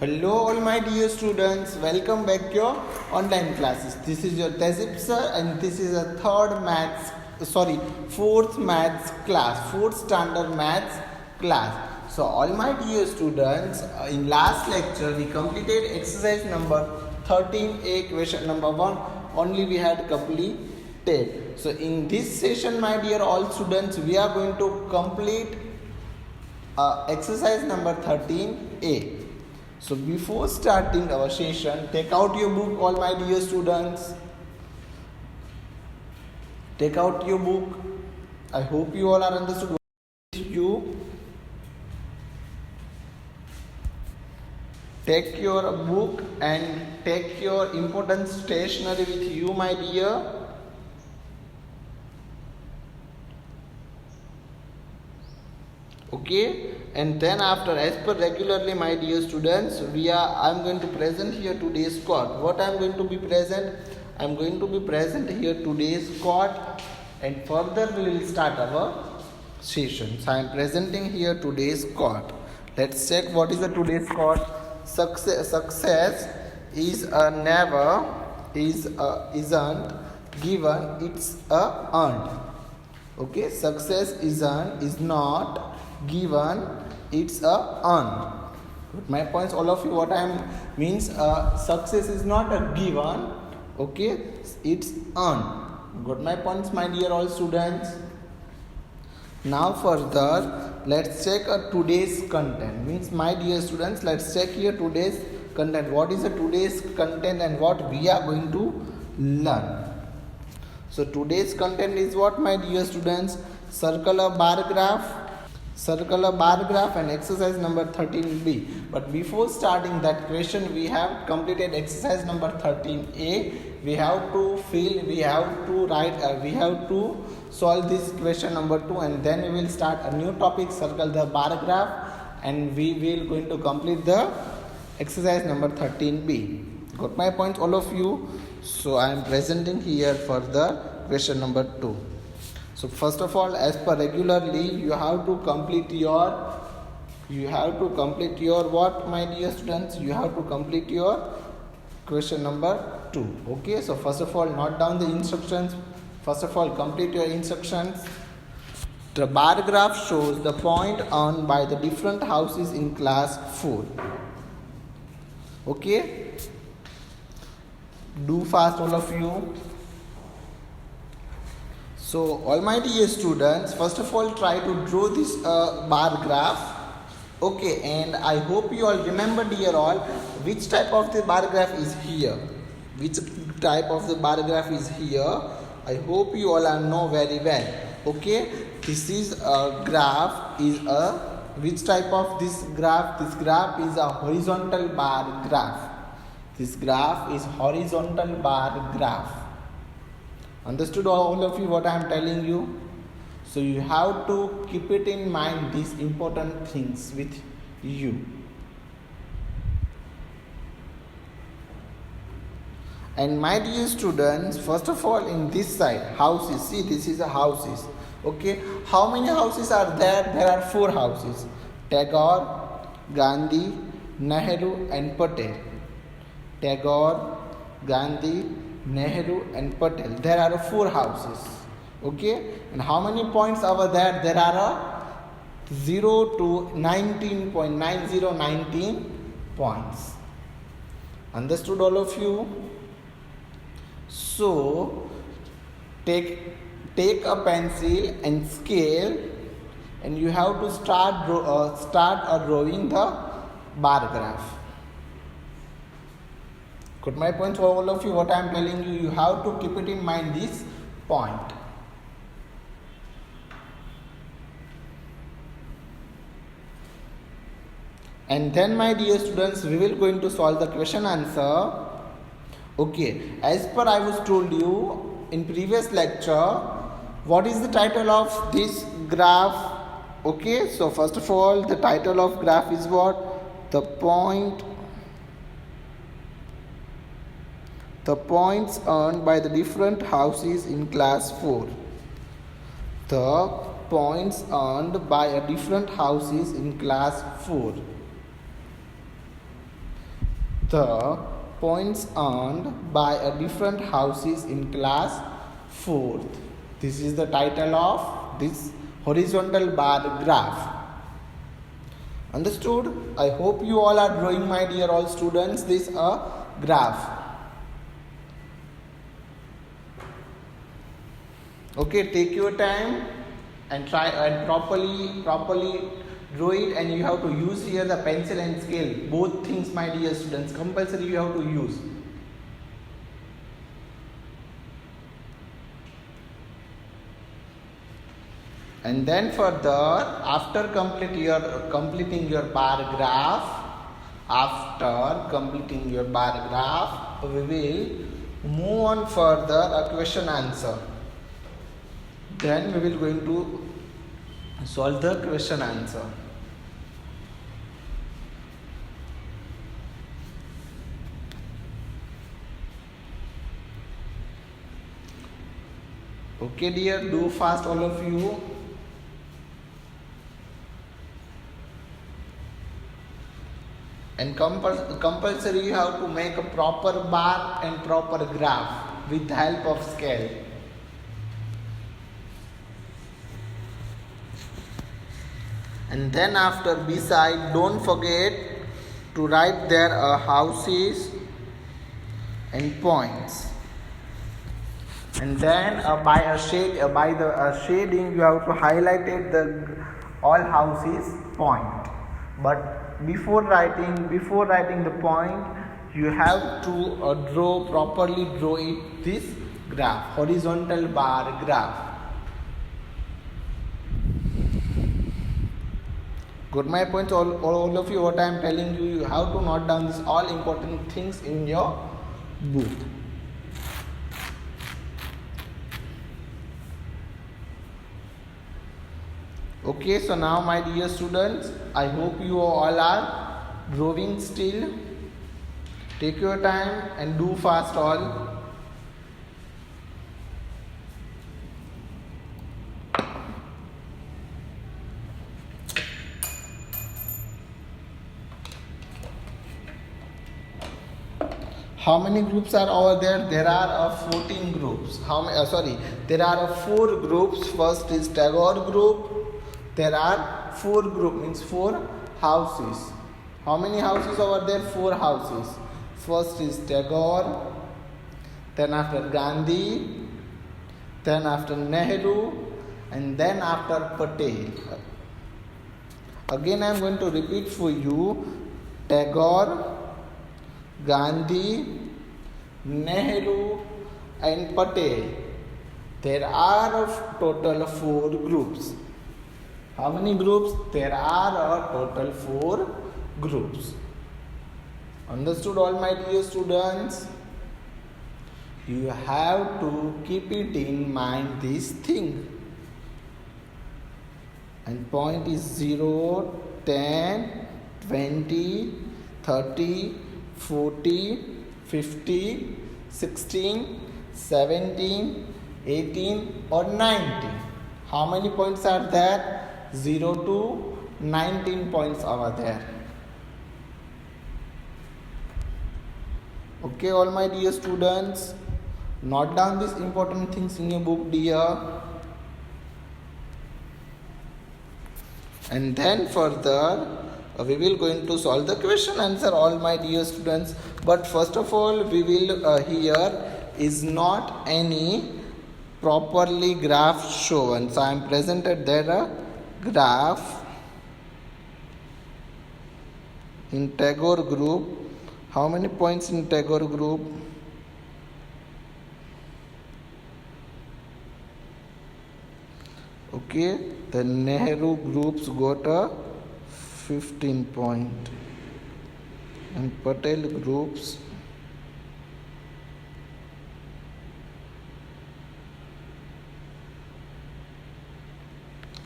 Hello all my dear students, welcome back to your online classes. This is your Tehzib sir and this is a fourth maths class, fourth standard maths class. So all my dear students, in last lecture we completed exercise number 13a, question number 1 only we had completed. So in this session my dear all students, we are going to complete exercise number 13a. So before starting our session, take out your book all my dear students. Take out your book. I hope you all are understood what you. Take your book and take your important stationery with you my dear. Okay, and then after, as per regularly my dear students, I'm going to present here today's quote. What I'm going to be present? I'm going to be present here today's quote, and further we will start our session. So I'm presenting here today's quote. Let's check what is the today's quote. Success is isn't given, it's earned. Okay, success is not given, it's earned. Got my points all of you? What I means, success is not a given, okay, it's earned. Got my points my dear all students? Now further let's check today's content. Means my dear students, let's check here today's content. What is the today's content and what we are going to learn? So today's content is what my dear students? Circle a bar graph and exercise number 13b. But before starting that question, we have completed exercise number 13a. We have to solve this question number 2, and then we will start a new topic, circle the bar graph, and we will going to complete the exercise number 13b. Got my points all of you? So I am presenting here for the question number 2. So first of all, as per regularly, you have to complete your what my dear students? You have to complete your question number 2. Okay, so first of all, note down the instructions. First of all, complete your instructions. The bar graph shows the point earned by the different houses in class 4. Okay, do fast all of you. So all my dear students, first of all try to draw this bar graph. Okay, and I hope you all remember dear all which type of the bar graph is here. Which type of the bar graph is here? I hope you all know very well. Okay, this is a graph is a which type of this graph? This graph is a horizontal bar graph. This graph is horizontal bar graph. Understood all of you what I am telling you? So you have to keep it in mind, these important things with you. And my dear students, first of all in this side, houses. See, this is a houses. Okay, how many houses are there? There are 4 houses. Tagore, Gandhi, Nehru and Patel. Tagore, Gandhi, Nehru and Patel. There are 4 houses. Okay, and how many points over there? There are 0 to 19.9019 points. Understood all of you? So take a pencil and scale, and you have to start drawing the bar graph. Got my point for all of you? What I am telling you, you have to keep it in mind this point. And then my dear students, we will going to solve the question answer. Okay, as per I was told you in previous lecture, what is the title of this graph? Okay, so first of all, the title of graph is what? The points earned by the different houses in class 4. The points earned by a different houses in class 4. the points earned by a different houses in class 4th. This is the title of this horizontal bar graph. Understood? I hope you all are drawing, my dear all students, this graph. Okay, take your time and try and properly draw it, and you have to use here the pencil and scale. Both things, my dear students, compulsory you have to use. And then further, after completing your bar graph, we will move on further a question answer. Then we will going to solve the question answer. Okay, dear, do fast all of you. And compulsory you have to make a proper bar and proper graph with the help of scale. And then after beside, don't forget to write there houses and points. And then by the shading you have to highlight it the all houses point. But before writing the point, you have to properly draw it this graph, horizontal bar graph. Got my points, all of you? What I am telling you, you have to note down these all important things in your book. Okay, so now my dear students, I hope you all are drawing still. Take your time and do fast all. How many groups are over there? There are 14 groups. There are 4 groups. First is Tagore group. There are 4 groups, means 4 houses. How many houses over there? 4 houses. First is Tagore, then after Gandhi, then after Nehru, and then after Patel. Again I am going to repeat for you: Tagore, Gandhi, Nehru and Patel. There are a total of 4 groups. How many groups? There are a total 4 groups. Understood all my dear students? You have to keep it in mind this thing. And point is 0, 10, 20, 30, 40, 50, 16, 17, 18 or 19. How many points are there? 0 to 19 points over there. Okay, all my dear students, note down these important things in your book, dear. And then further, we will going to solve the question answer, all my dear students. But first of all, we will here is not any properly graph shown. So I am presented there a graph in Tagore group. How many points in Tagore group? Okay, the Nehru groups got a 15 point and Patel groups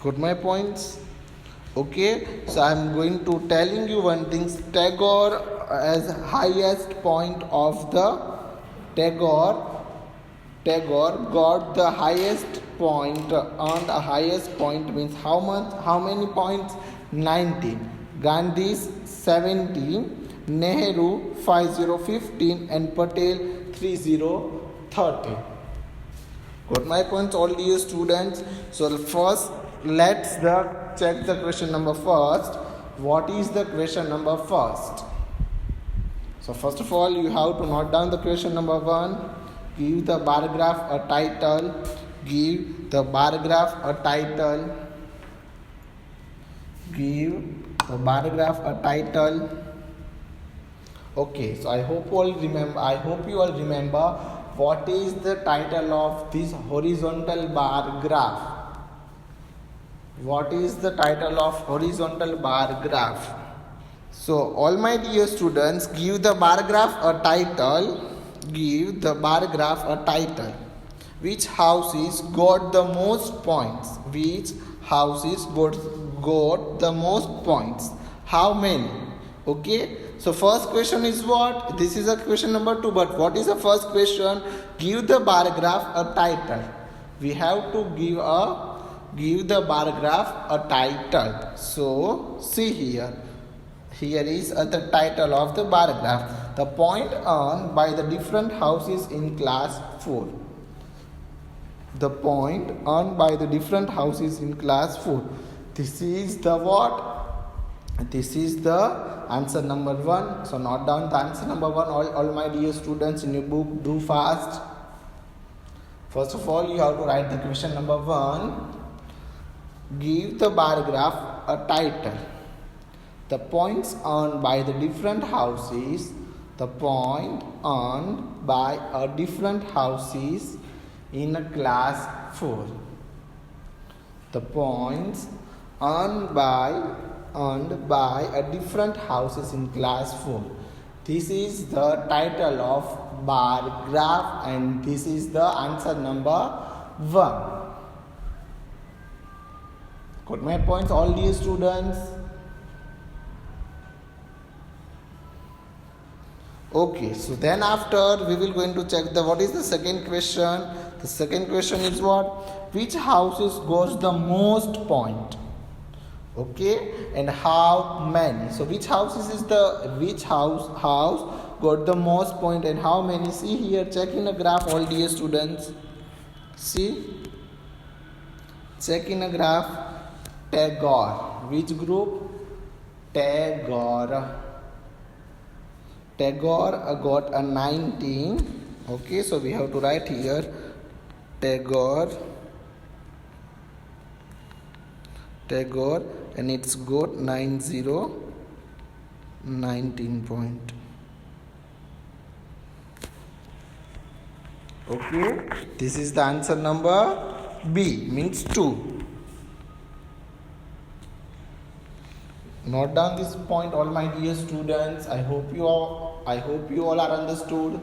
got my points. Okay, so I am going to telling you one thing. Tagore as highest point of the Tagore got the highest point. On the highest point means how many points? 19. Gandhi's 17 Nehru 5015 and Patel 3013. Got my points, all dear students? So first let's check the question number first. What is the question number first? So first of all, you have to note down the question number 1. Give the bar graph a title. Give the bar graph a title. Give the bar graph a title. Okay, so I hope you all remember what is the title of this horizontal bar graph. What is the title of horizontal bar graph? So all my dear students, give the bar graph a title. Give the bar graph a title. Which houses got the most points? Which houses got the most points? How many? Okay. So first question is what? This is a question number 2. But what is the first question? Give the bar graph a title. We have to give the bar graph a title. So see here. Here is the title of the bar graph. The point earned by the different houses in class 4. The point earned by the different houses in class 4. This is the what? This is the answer number 1. So note down the answer number 1. All my dear students in your book, do fast. First of all, you have to write the question number 1. Give the bar graph a title. The points earned by the different houses. The point earned by a different houses in a class 4. The points earned by a different houses in class 4. This is the title of bar graph and this is the answer number 1. Got my points, all dear students? Okay, so then after we will going to check what is the second question. The second question is what? Which houses goes the most point? Okay, and how many? So which house got the most point and how many? See here, check in a graph, all dear students. See, check in a graph. Tagore. Which group? Tagore. Tagore got a 19. Okay, so we have to write here Tagore, and it's got 19 point. Okay, this is the answer number B, means 2. Note down this point, all my dear students. I hope you all are understood.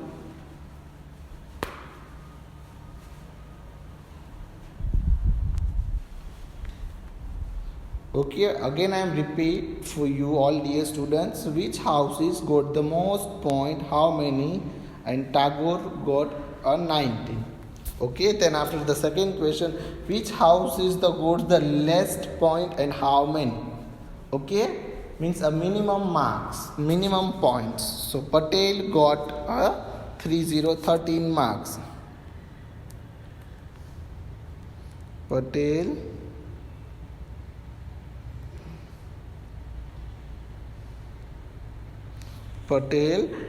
Okay, again I am repeat for you all dear students. Which houses got the most point? How many? And Tagore got a 19. Okay, then after the second question, which houses got the least point and how many? Okay, means a minimum points. So Patel got a 13 marks. Patel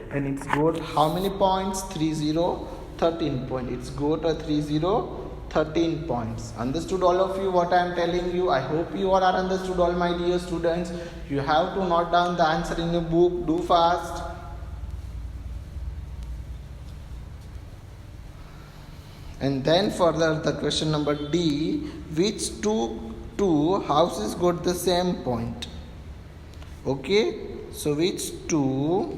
and it's got how many points? 13 points. It's got a 13 points. Understood all of you what I am telling you? I hope you all are understood, all my dear students. You have to note down the answer in your book. Do fast. And then further the question number D. Which two houses got the same point? Okay, so which two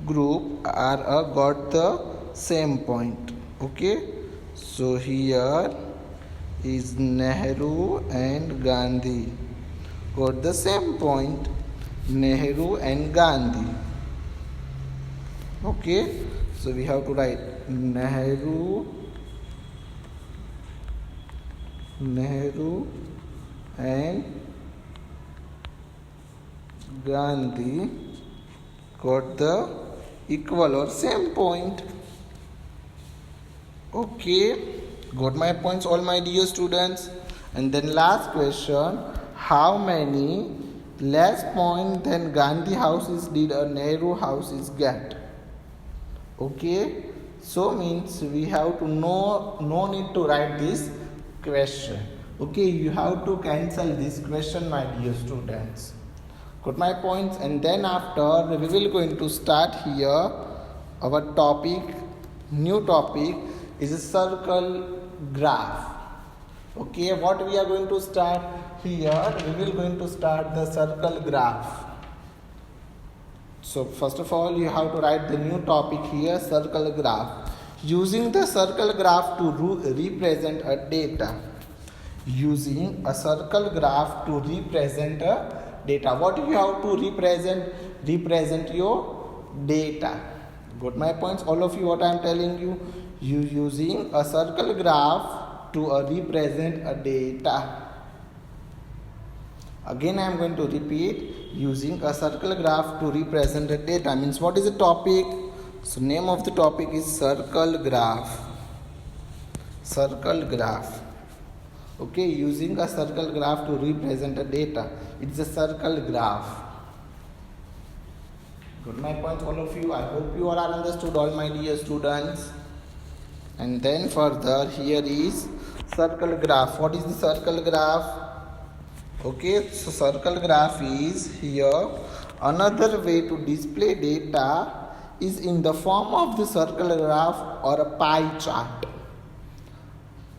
group are got the same point? Okay, so here is Nehru and Gandhi got the same point. Nehru and Gandhi. Okay, so we have to write Nehru and Gandhi got the equal or same point. Okay, got my points, all my dear students. And then last question, how many less point than Gandhi houses did a Nehru houses get? Okay, so means we have to know, no need to write this question. Okay, you have to cancel this question, my dear students. Got my points? And then after we will going to start here our topic, new topic is a circle graph. Okay, what we are going to start here, we will going to start the circle graph. So first of all, you have to write the new topic here, circle graph. Using the circle graph to represent a data. Using a circle graph to represent a data. What you have to represent? Represent your data. Got my points? All of you, what I am telling you? You using a circle graph to represent a data. Again, I am going to repeat. Using a circle graph to represent a data means what is the topic? So name of the topic is circle graph. Circle graph. Okay, using a circle graph to represent a data. It's a circle graph. Good my points, all of you. I hope you all are understood, all my dear students. And then further, here is circle graph. What is the circle graph? Okay, so circle graph is here. Another way to display data is in the form of the circle graph or a pie chart.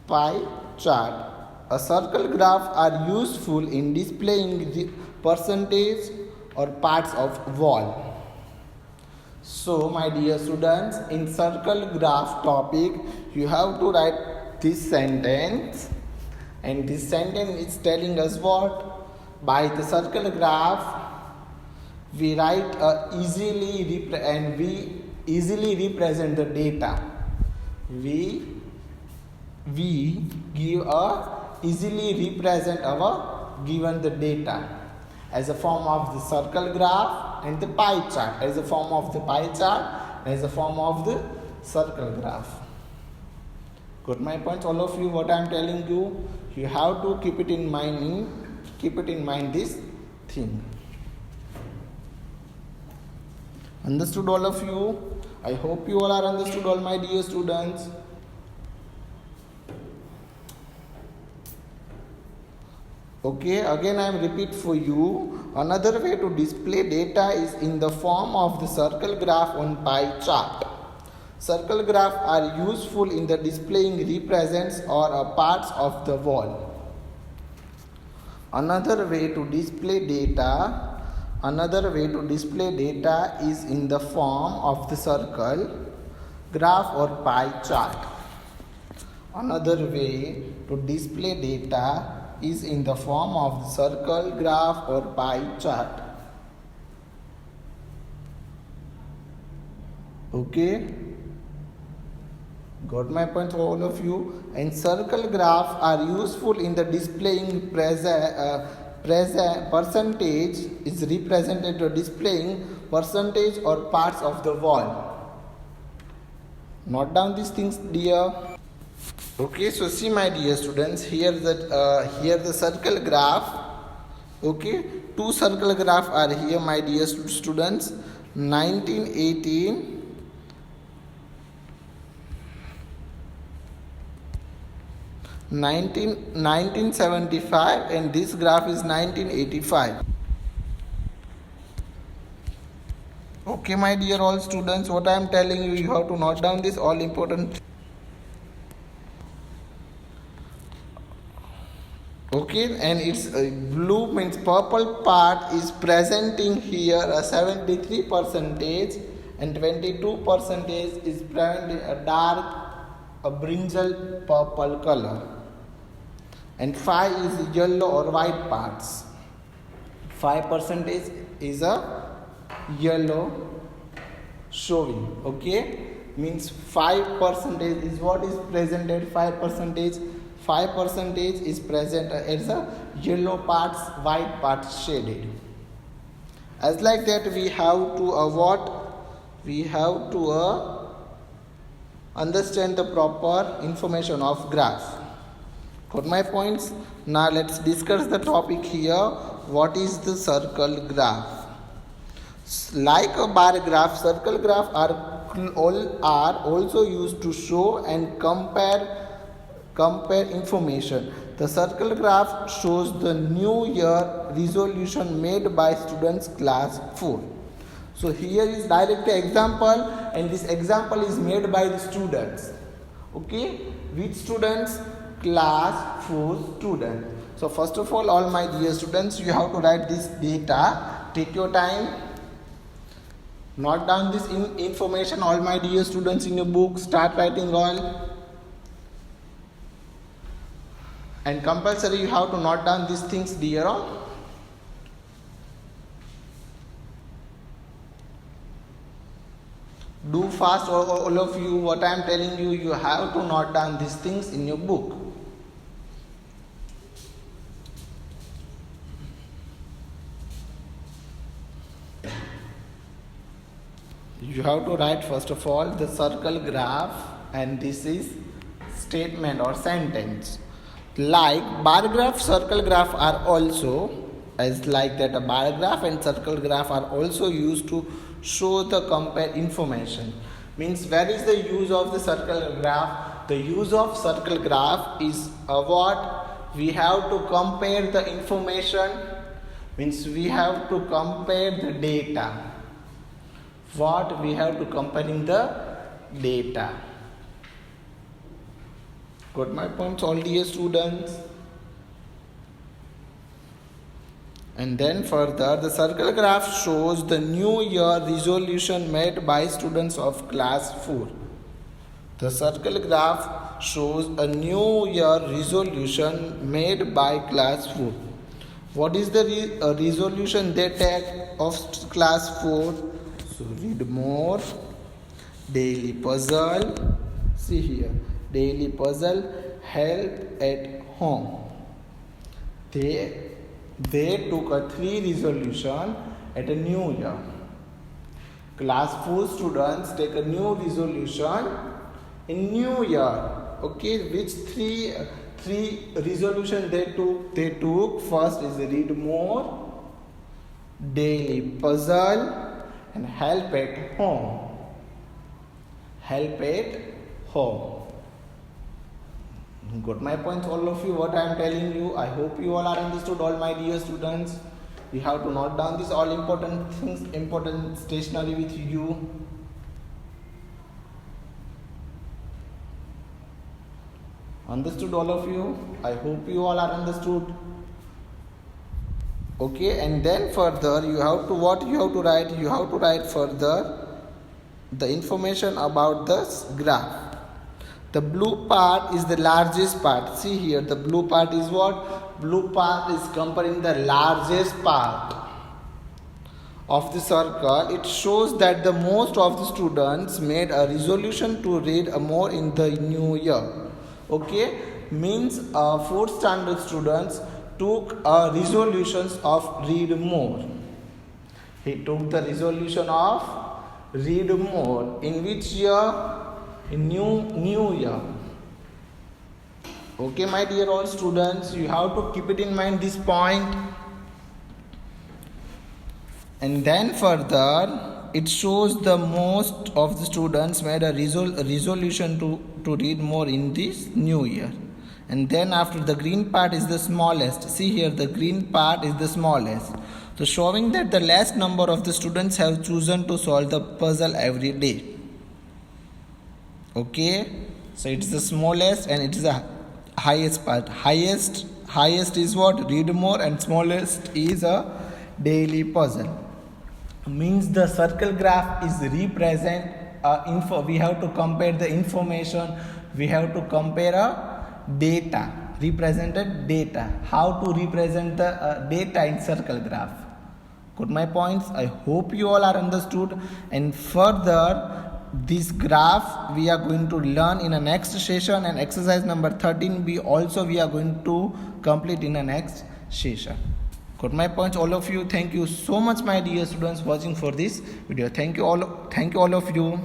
Pie chart. A circle graph are useful in displaying the percentage or parts of wall. So my dear students, in circle graph topic, you have to write this sentence. And this sentence is telling us what? By the circle graph, we write we easily represent the data. We give a easily represent our given the data as a form of the circle graph and the pie chart, as a form of the pie chart, as a form of the circle graph. Got my points, all of you? What I am telling you, you have to keep it in mind. Keep it in mind this thing. Understood, all of you? I hope you all are understood, all my dear students. Okay, again I am repeat for you. Another way to display data is in the form of the circle graph on pie chart. Circle graph are useful in the displaying represents or parts of the wall. Another way to display data is in the form of the circle graph or pie chart. Another way to display data is in the form of the circle graph or pie chart. Okay, got my point, all of you? And circle graph are useful in the displaying percentage is represented to displaying percentage or parts of the wall. Note down these things, dear. Okay, so see my dear students, here the circle graph. Okay, two circle graph are here, my dear students. 1918 1975 and this graph is 1985. Okay, my dear all students, what I am telling you, you have to note down this all important. Okay, and it's blue means purple part is presenting here a 73% and 22% is presenting a brinjal purple color, and 5 is yellow or white parts. 5% is a yellow showing. Okay, means 5% is what is presented. 5% is present as a yellow parts, white parts shaded. As like that, we have to we have to understand the proper information of graph. Got my points? Now let's discuss the topic here. What is the circle graph? Like a bar graph, circle graph are also used to show and compare information. The circle graph shows the new year resolution made by students class 4. So here is direct example, and this example is made by the students. Okay, which students? Class 4 student. So first of all my dear students, you have to write this data. Take your time. Note down this information, all my dear students, in your book. Start writing all. And compulsory you have to note down these things, dear all. Do fast, all of you. What I am telling you, you have to note down these things in your book. You have to write first of all the circle graph, and this is statement or sentence. Like bar graph, circle graph are also, as like that a bar graph and circle graph are also used to show the compare information. Means where is the use of the circle graph? The use of circle graph is what? We have to compare the information. Means we have to compare the data. What we have to comparing the data. Got my points, all dear students? And then further, the circle graph shows the new year resolution made by students of class 4. The circle graph shows a new year resolution made by class 4. What is the resolution they take of class 4? So read more. Daily puzzle. See here. Daily puzzle. Help at home. They took a 3 resolution at a new year. Class 4 students take a new resolution in new year. Okay, which three resolution they took? They took first is read more, daily puzzle, and help at home. Help at home. Got my points, all of you, what I am telling you? I hope you all are understood, all my dear students. You have to note down these all important things, important stationery with you. Understood, all of you? I hope you all are understood. Okay, and then further you have to what you have to write? You have to write further the information about this graph. The blue part is the largest part. See here, the blue part is what? Blue part is comparing the largest part of the circle. It shows that the most of the students made a resolution to read more in the new year. Okay, means 4th standard students took resolutions of read more. He took the resolution of read more. In which year? In new year. Okay, my dear all students, you have to keep it in mind this point. And then further, it shows the most of the students made a resolution to read more in this new year. And then after, the green part is the smallest. See here, the green part is the smallest. So showing that the less number of the students have chosen to solve the puzzle every day. Okay, so it's the smallest and it is the highest part. Highest is what? Read more, and smallest is a daily puzzle. Means the circle graph is represent info. We have to compare the information. We have to compare data. Represented data. How to represent the data in circle graph? Got my points? I hope you all are understood. And further, this graph we are going to learn in a next session, and exercise number 13 we are going to complete in a next session. Got my point, all of you? Thank you so much, my dear students, watching for this video. Thank you all of you.